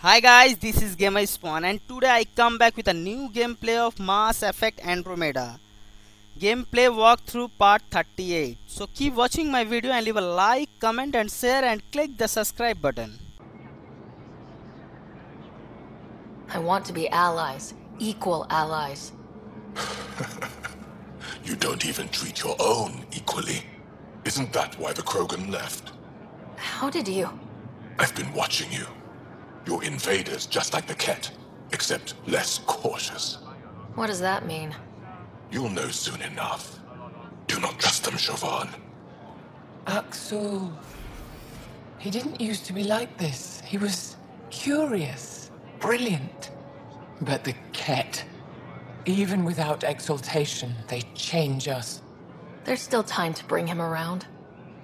Hi guys, this is Gamer Spawn and today I come back with a new gameplay of Mass Effect Andromeda. Gameplay walkthrough part 38. So keep watching my video and leave a like, comment and share and click the subscribe button. I want to be allies, equal allies. You don't even treat your own equally. Isn't that why the Krogan left? How did you? I've been watching you. You're invaders just like the Ket, except less cautious. What does that mean? You'll know soon enough. Do not trust them, Chauvin. Axel. He didn't used to be like this. He was curious, brilliant. But the Ket, even without exaltation, they change us. There's still time to bring him around.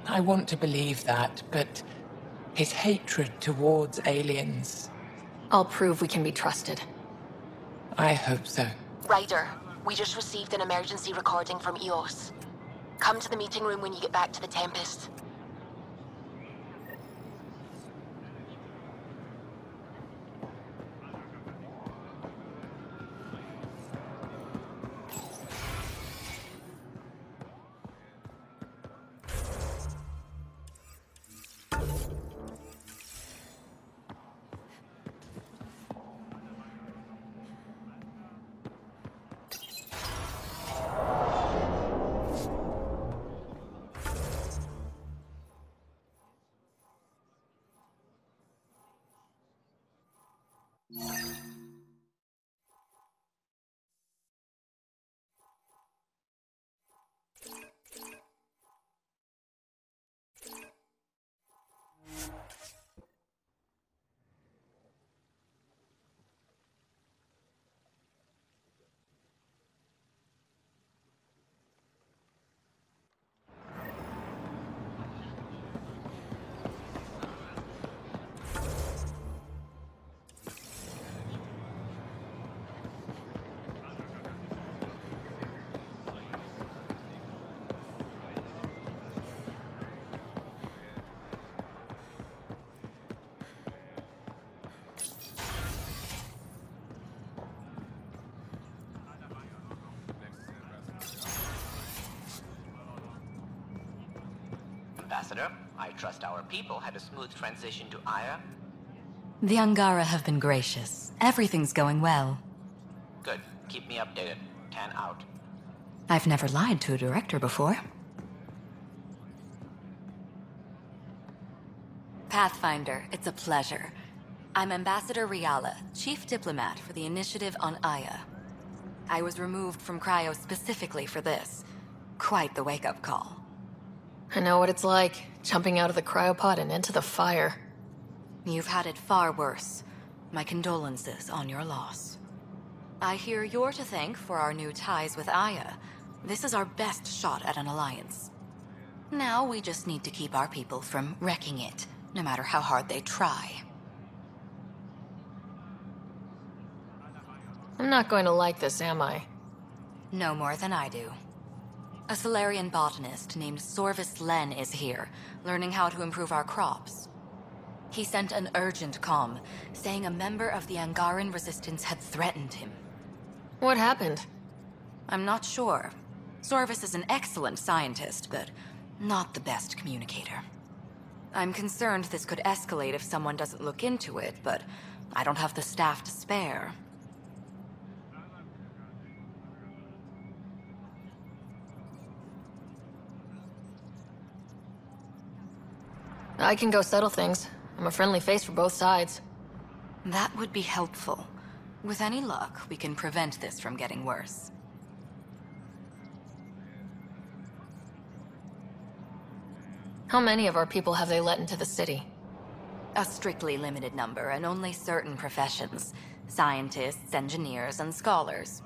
I want to believe that, but his hatred towards aliens, I'll prove we can be trusted. I hope so. Ryder, we just received an emergency recording from EOS. Come to the meeting room when you get back to the Tempest. Ambassador, I trust our people had a smooth transition to Aya. The Angara have been gracious. Everything's going well. Good. Keep me updated. 10 out. I've never lied to a director before. Pathfinder, it's a pleasure. I'm Ambassador Riala, Chief Diplomat for the Initiative on Aya. I was removed from Cryo specifically for this. Quite the wake-up call. I know what it's like, jumping out of the cryopod and into the fire. You've had it far worse. My condolences on your loss. I hear you're to thank for our new ties with Aya. This is our best shot at an alliance. Now we just need to keep our people from wrecking it, no matter how hard they try. I'm not going to like this, am I? No more than I do. A Solarian botanist named Sorvis Len is here, learning how to improve our crops. He sent an urgent comm, saying a member of the Angaran resistance had threatened him. What happened? I'm not sure. Sorvis is an excellent scientist, but not the best communicator. I'm concerned this could escalate if someone doesn't look into it, but I don't have the staff to spare. I can go settle things. I'm a friendly face for both sides. That would be helpful. With any luck, we can prevent this from getting worse. How many of our people have they let into the city? A strictly limited number, and only certain professions. Scientists, engineers, and scholars.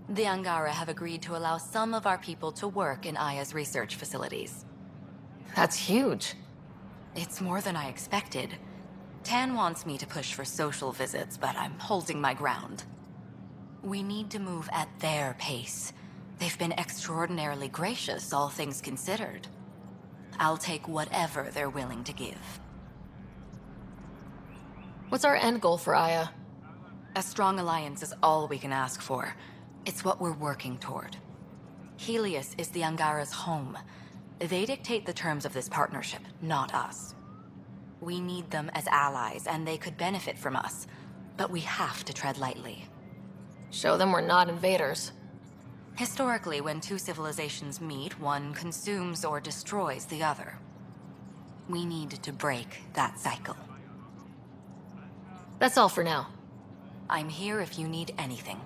The Angara have agreed to allow some of our people to work in Aya's research facilities. That's huge. It's more than I expected. Tan wants me to push for social visits, but I'm holding my ground. We need to move at their pace. They've been extraordinarily gracious, all things considered. I'll take whatever they're willing to give. What's our end goal for Aya? A strong alliance is all we can ask for. It's what we're working toward. Heleus is the Angara's home. They dictate the terms of this partnership, not us. We need them as allies, and they could benefit from us. But we have to tread lightly. Show them we're not invaders. Historically, when two civilizations meet, one consumes or destroys the other. We need to break that cycle. That's all for now. I'm here if you need anything.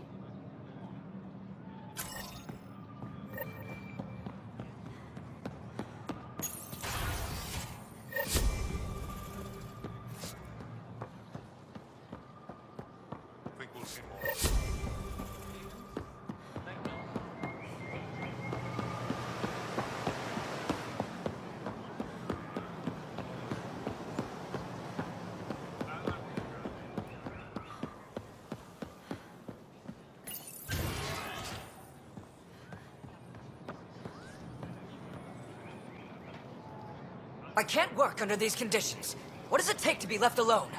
I can't work under these conditions. What does it take to be left alone?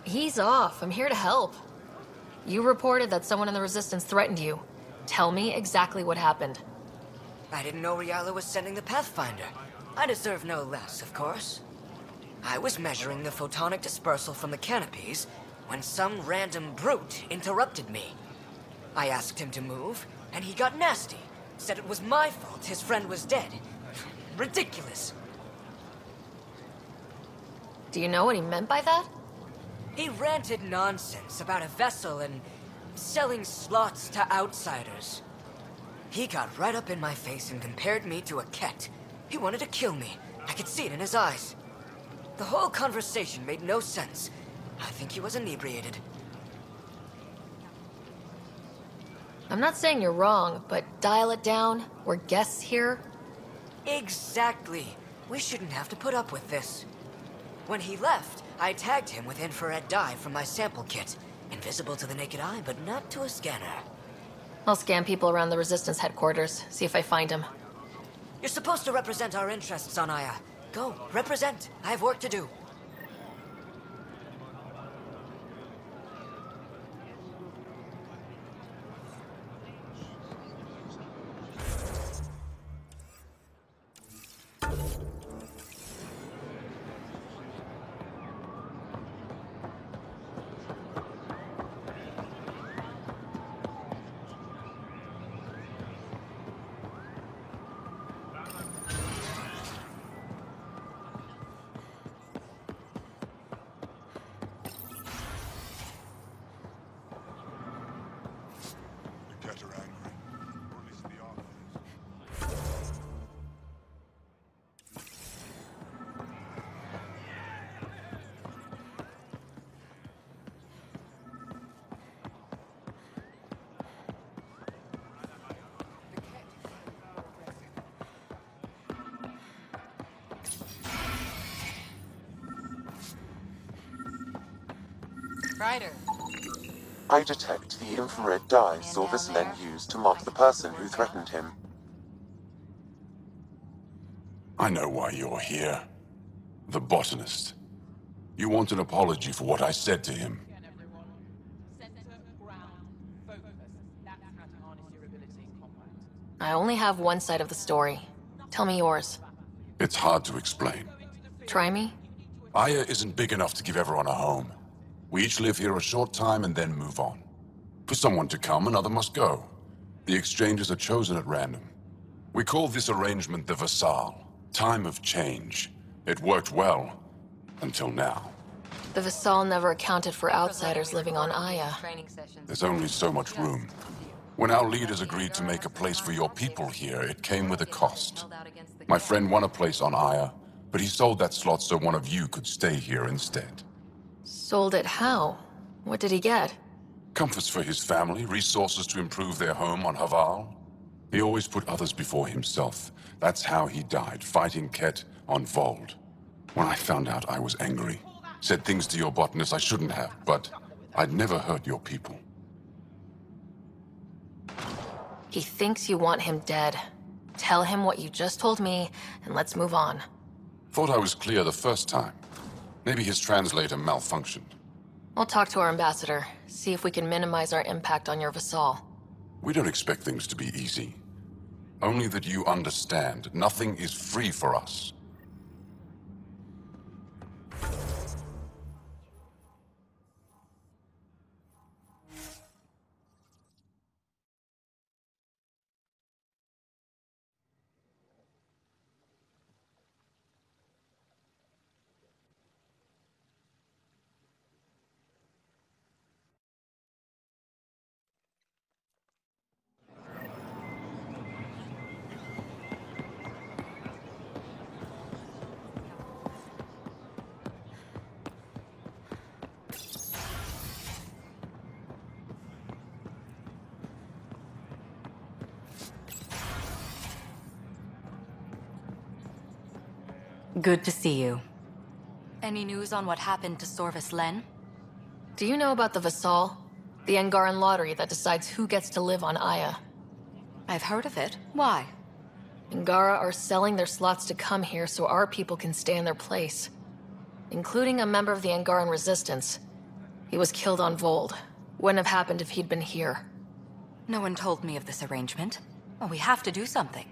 Ease off. I'm here to help. You reported that someone in the Resistance threatened you. Tell me exactly what happened. I didn't know Riala was sending the Pathfinder. I deserve no less, of course. I was measuring the photonic dispersal from the canopies when some random brute interrupted me. I asked him to move, and he got nasty. Said it was my fault his friend was dead. Ridiculous. Do you know what he meant by that? He ranted nonsense about a vessel and selling slots to outsiders. He got right up in my face and compared me to a ket. He wanted to kill me. I could see it in his eyes. The whole conversation made no sense. I think he was inebriated. I'm not saying you're wrong, but dial it down. We're guests here. Exactly. We shouldn't have to put up with this. When he left, I tagged him with infrared dye from my sample kit. Invisible to the naked eye, but not to a scanner. I'll scan people around the Resistance headquarters, see if I find him. You're supposed to represent our interests on Aya. Go, represent. I have work to do. I detect the infrared dye Silverslend used to mark the person who threatened him. I know why you're here. The botanist. You want an apology for what I said to him. I only have one side of the story. Tell me yours. It's hard to explain. Try me? Aya isn't big enough to give everyone a home. We each live here a short time and then move on. For someone to come, another must go. The exchanges are chosen at random. We call this arrangement the Vassal. Time of change. It worked well. Until now. The Vassal never accounted for outsiders living on Aya. There's only so much room. When our leaders agreed to make a place for your people here, it came with a cost. My friend won a place on Aya, but he sold that slot so one of you could stay here instead. Sold it how? What did he get? Comforts for his family, resources to improve their home on Haval. He always put others before himself. That's how he died, fighting Ket on Vold. When I found out, I was angry. Said things to your botanist I shouldn't have, but I'd never hurt your people. He thinks you want him dead. Tell him what you just told me, and let's move on. Thought I was clear the first time. Maybe his translator malfunctioned. I'll talk to our ambassador, see if we can minimize our impact on your vassal. We don't expect things to be easy. Only that you understand, nothing is free for us. Good to see you. Any news on what happened to Sorvis Len? Do you know about the vassal? The Angaran lottery that decides who gets to live on Aya. I've heard of it. Why? Angara are selling their slots to come here so our people can stay in their place. Including a member of the Angaran resistance. He was killed on Vold. Wouldn't have happened if he'd been here. No one told me of this arrangement. Well, we have to do something.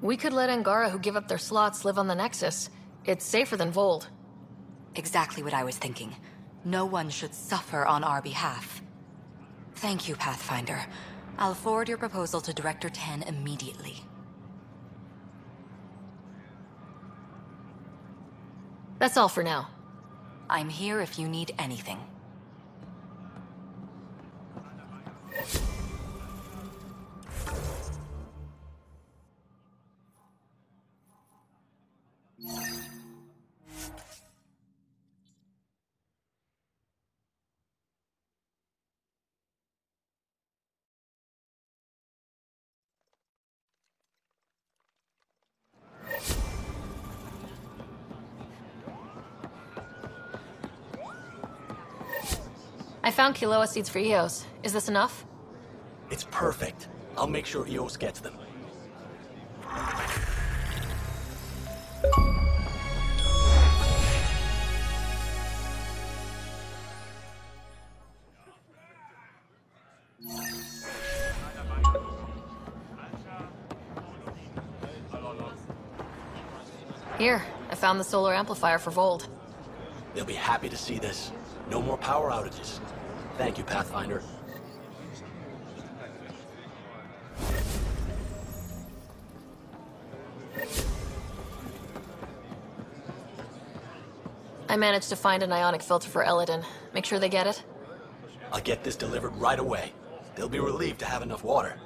We could let Angara who give up their slots live on the Nexus. It's safer than Vold. Exactly what I was thinking. No one should suffer on our behalf. Thank you, Pathfinder. I'll forward your proposal to Director 10 immediately. That's all for now. I'm here if you need anything. I found Kiloa seeds for Eos. Is this enough? It's perfect. I'll make sure Eos gets them. Here, I found the solar amplifier for Vold. They'll be happy to see this. No more power outages. Thank you, Pathfinder. I managed to find an ionic filter for Eladin. Make sure they get it. I'll get this delivered right away. They'll be relieved to have enough water.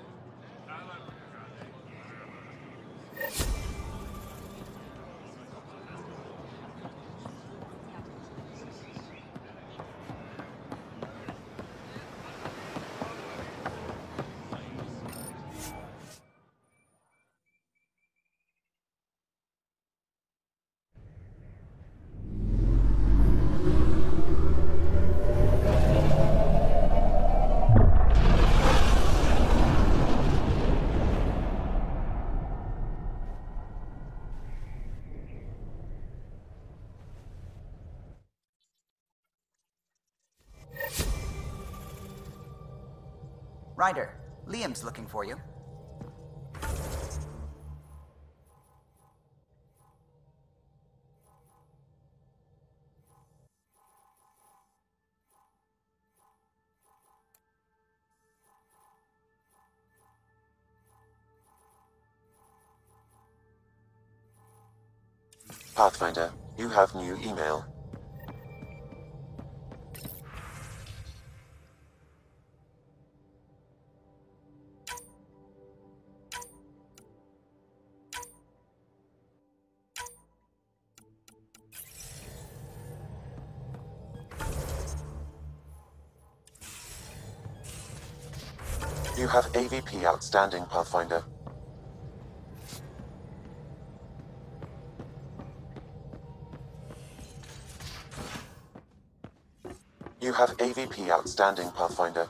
Ryder, Liam's looking for you. Pathfinder, you have new email. You have AVP outstanding, Pathfinder. You have AVP AVP outstanding, Pathfinder.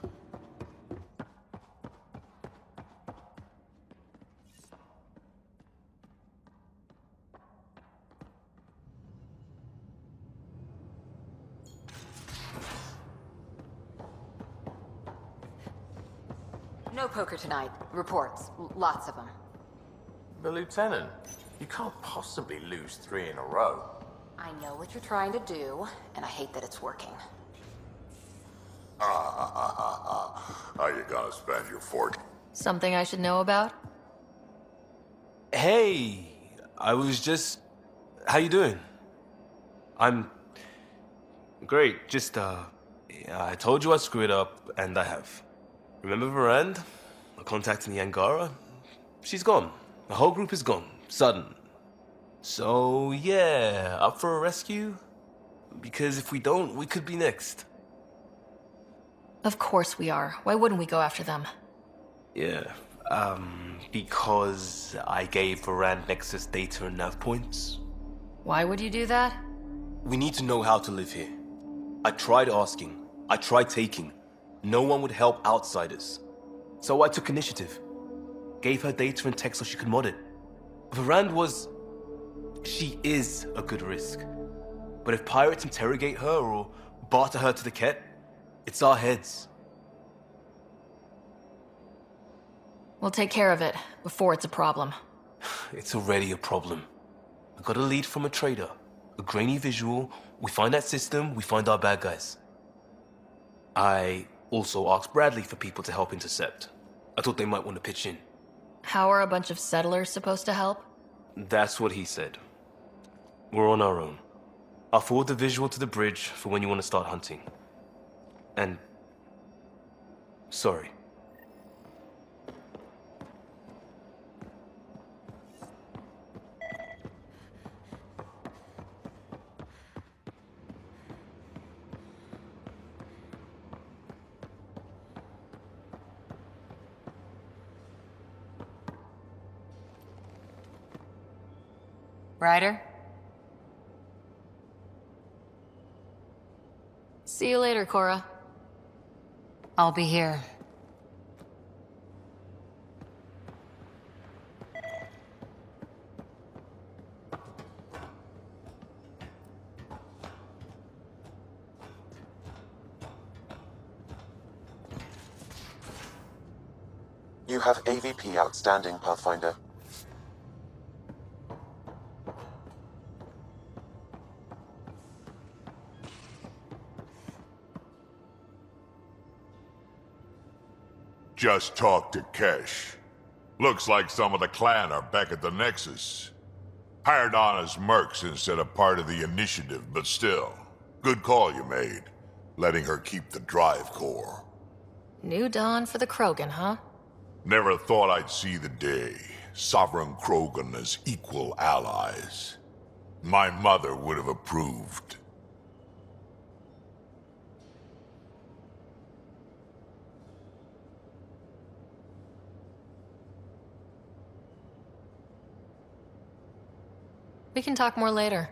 No poker tonight. Reports. Lots of them. But Lieutenant, you can't possibly lose 3 in a row. I know what you're trying to do, and I hate that it's working. How you gonna spend your fortune? Something I should know about? Hey, I was just... How you doing? I'm... Great, just, I told you I'd screw it up, and I have. Remember Varand? I contacted the Angara? She's gone. The whole group is gone. Sudden. So, yeah, up for a rescue? Because if we don't, we could be next. Of course we are. Why wouldn't we go after them? Yeah, because I gave Varand Nexus data and nav points. Why would you do that? We need to know how to live here. I tried asking. I tried taking. No one would help outsiders. So I took initiative. Gave her data and tech so she could mod it. Varand was... She is a good risk. But if pirates interrogate her or barter her to the Ket, it's our heads. We'll take care of it before it's a problem. It's already a problem. We got a lead from a trader. A grainy visual. We find that system, we find our bad guys. I also asked Bradley for people to help intercept. I thought they might want to pitch in. How are a bunch of settlers supposed to help? That's what he said. We're on our own. I'll forward the visual to the bridge for when you want to start hunting. And... sorry. Ryder? See you later, Cora. I'll be here. You have AVP outstanding, Pathfinder. Just talked to Kesh. Looks like some of the clan are back at the Nexus. Hired on as mercs instead of part of the initiative, but still. Good call you made, letting her keep the drive core. New dawn for the Krogan, huh? Never thought I'd see the day. Sovereign Krogan as equal allies. My mother would have approved. We can talk more later.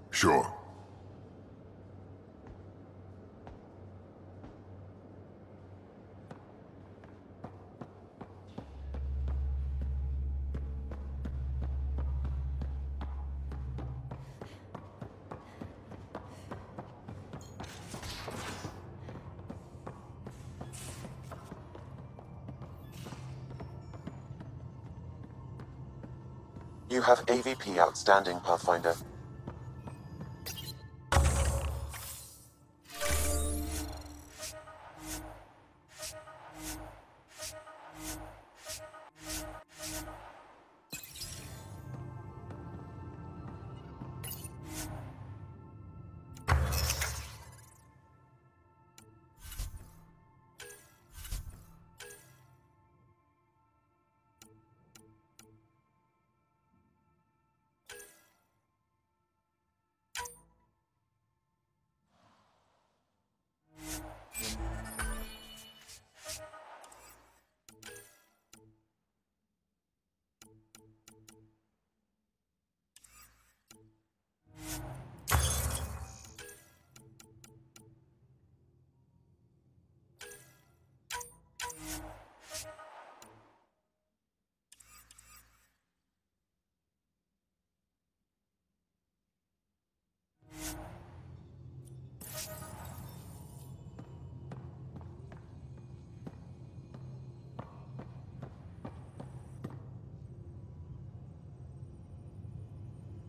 Sure. You have AVP outstanding, Pathfinder.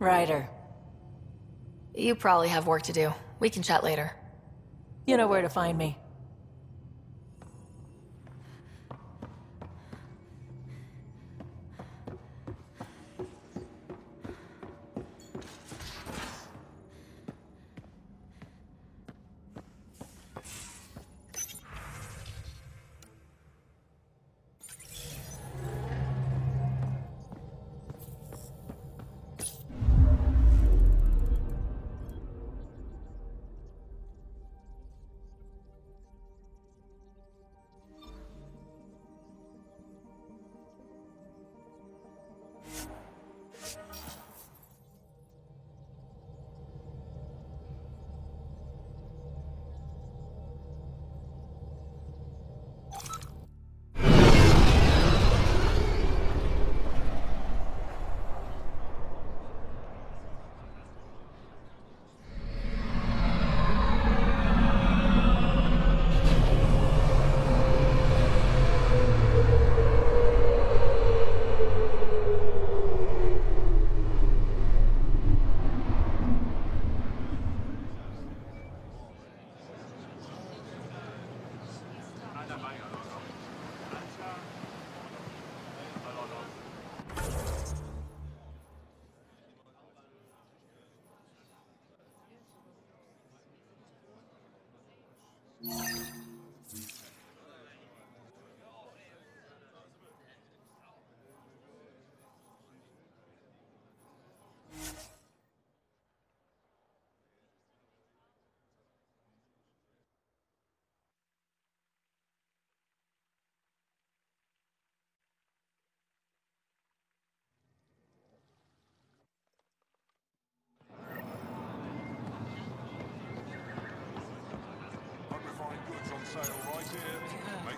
Ryder. You probably have work to do. We can chat later. You know where to find me.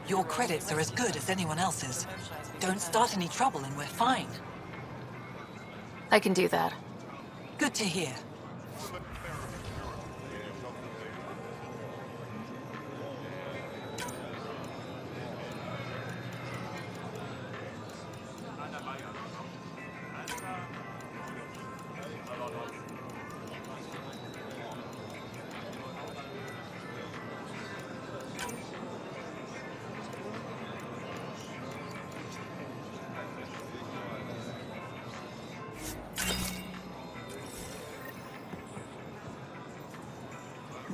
Your credits are as good as anyone else's. Don't start any trouble and we're fine. I can do that. Good to hear.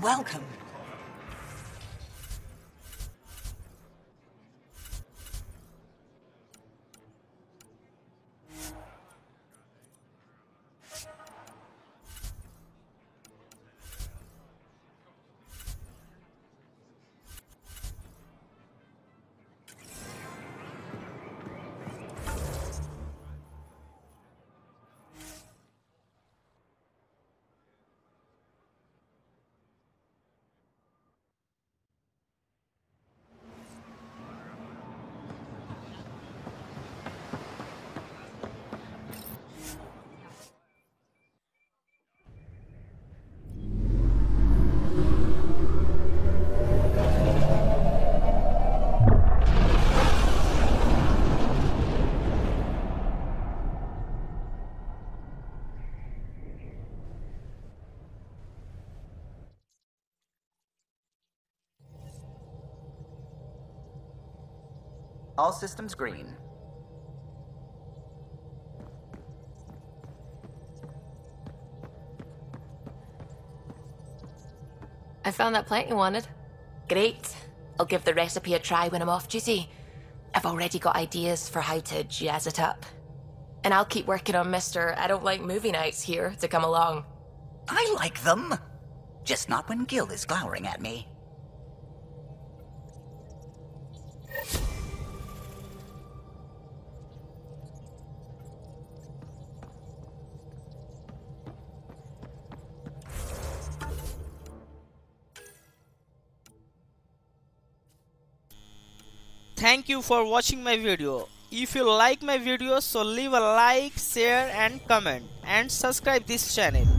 Welcome. All systems green. I found that plant you wanted. Great. I'll give the recipe a try when I'm off duty. I've already got ideas for how to jazz it up. And I'll keep working on Mr. I don't like movie nights here to come along. I like them. Just not when Gil is glowering at me. Thank you for watching my video. If you like my videos, so leave a like, share and comment and subscribe this channel.